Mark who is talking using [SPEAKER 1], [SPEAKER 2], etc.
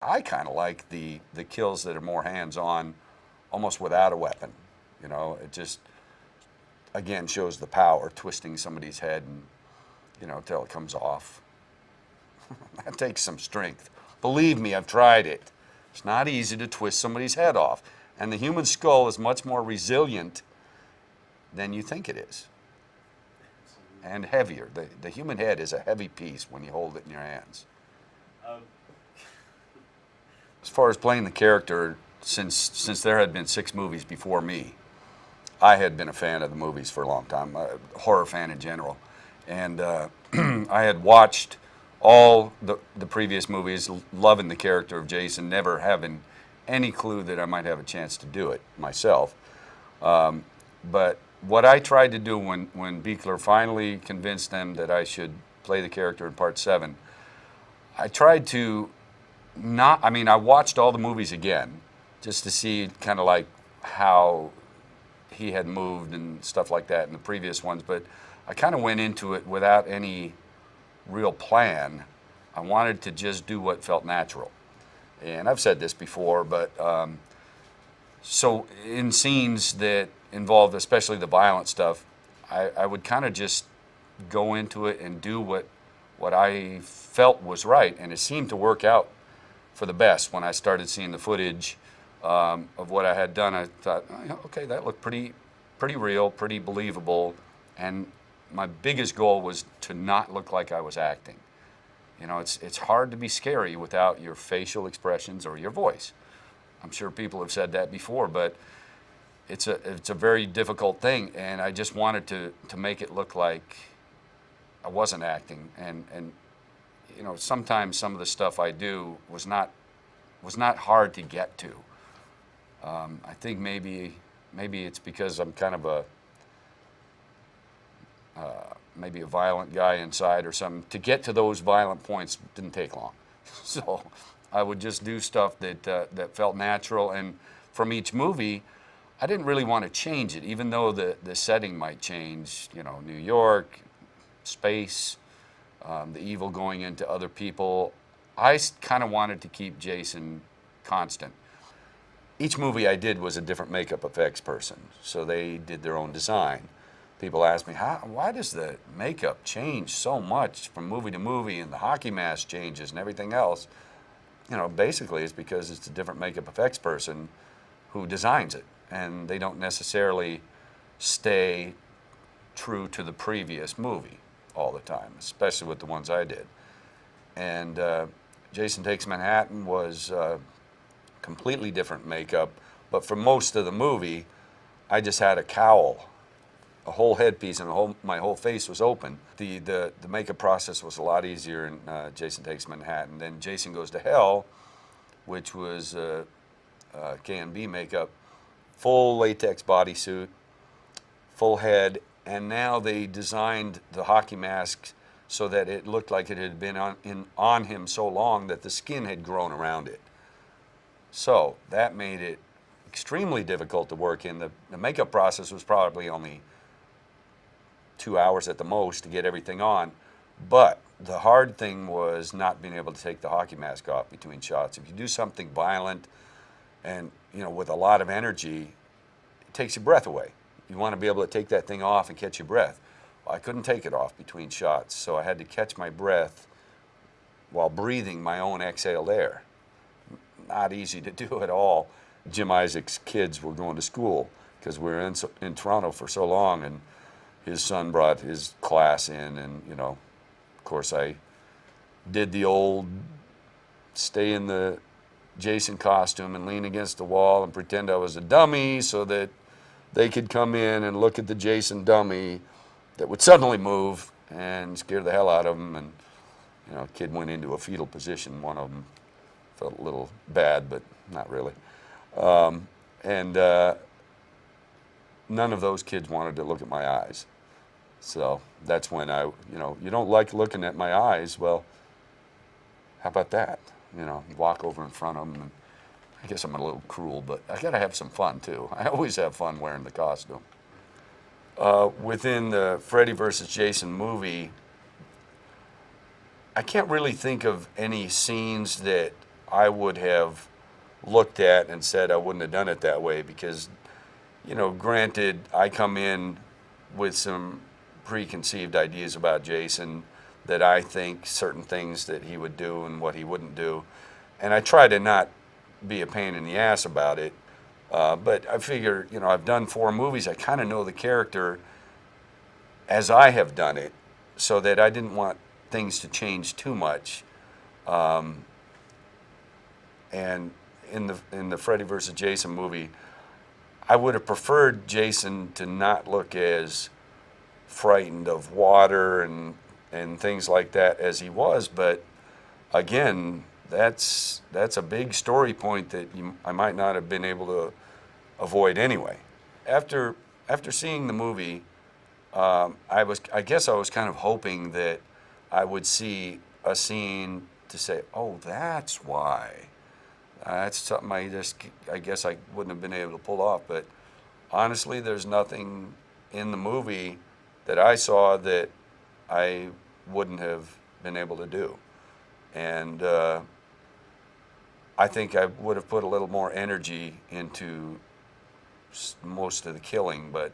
[SPEAKER 1] I kind of like the kills that are more hands-on, almost without a weapon. You know, it just again shows the power, twisting somebody's head and till it comes off. That takes some strength. Believe me, I've tried it. It's not easy to twist somebody's head off, and the human skull is much more resilient than you think it is, and heavier. The human head is a heavy piece when you hold it in your hands.
[SPEAKER 2] Um,
[SPEAKER 1] As far as playing the character, since there had been 6 movies before me, I had been a fan of the movies for a long time, a horror fan in general, and I had watched all the previous movies, loving the character of Jason, never having any clue that I might have a chance to do it myself. But what I tried to do when Buechler finally convinced them that I should play the character in Part 7, I tried to not, I mean, I watched all the movies again just to see kind of like how he had moved and stuff like that in the previous ones, but I kind of went into it without any real plan. I wanted to just do what felt natural. And I've said this before, but so in scenes that involved especially the violent stuff, I would kind of just go into it and do what I felt was right, and it seemed to work out for the best. When I started seeing the footage of what I had done, I thought, oh, yeah, okay, that looked pretty real, pretty believable, and my biggest goal was to not look like I was acting. You know, it's hard to be scary without your facial expressions or your voice. I'm sure people have said that before, but it's a very difficult thing, and I just wanted to make it look like I wasn't acting. And you know, sometimes some of the stuff I do was not hard to get to. I think maybe it's because I'm kind of maybe a violent guy inside or something. To get to those violent points didn't take long. So I would just do stuff that felt natural. And from each movie, I didn't really want to change it, even though the setting might change. You know, New York, space, the evil going into other people. I kind of wanted to keep Jason constant. Each movie I did was a different makeup effects person, so they did their own design. People ask me, why does the makeup change so much from movie to movie, and the hockey mask changes and everything else? You know, basically it's because it's a different makeup effects person who designs it, and they don't necessarily stay true to the previous movie all the time, especially with the ones I did. And Jason Takes Manhattan was completely different makeup, but for most of the movie, I just had a cowl, a whole headpiece, and my whole face was open. The makeup process was a lot easier in Jason Takes Manhattan. Then Jason Goes to Hell, which was K&B makeup, full latex bodysuit, full head, and now they designed the hockey mask so that it looked like it had been on him so long that the skin had grown around it. So that made it extremely difficult to work in. The makeup process was probably only 2 hours at the most to get everything on, but the hard thing was not being able to take the hockey mask off between shots. If you do something violent and, you know, with a lot of energy, it takes your breath away. You want to be able to take that thing off and catch your breath. Well, I couldn't take it off between shots, so I had to catch my breath while breathing my own exhaled air. Not easy to do at all. Jim Isaac's kids were going to school because we were in Toronto for so long, and his son brought his class in, and, you know, of course I did the old stay in the Jason costume and lean against the wall and pretend I was a dummy so that they could come in and look at the Jason dummy that would suddenly move and scare the hell out of them. And, you know, a kid went into a fetal position. One of them felt a little bad, but not really. And none of those kids wanted to look at my eyes. So that's when you don't like looking at my eyes. Well, how about that? You know, walk over in front of them. And I guess I'm a little cruel, but I got to have some fun too. I always have fun wearing the costume. Within the Freddy versus Jason movie, I can't really think of any scenes that I would have looked at and said I wouldn't have done it that way because, granted, I come in with some preconceived ideas about Jason that I think certain things that he would do and what he wouldn't do. And I try to not be a pain in the ass about it. But I figure, I've done 4 movies. I kind of know the character as I have done it, so that I didn't want things to change too much. And in the Freddy vs. Jason movie, I would have preferred Jason to not look as frightened of water and things like that as he was. But again, that's a big story point that I might not have been able to avoid anyway. After seeing the movie, I guess I was kind of hoping that I would see a scene to say, oh, that's why. That's something I guess I wouldn't have been able to pull off. But honestly, there's nothing in the movie that I saw that I wouldn't have been able to do. And I think I would have put a little more energy into most of the killing, but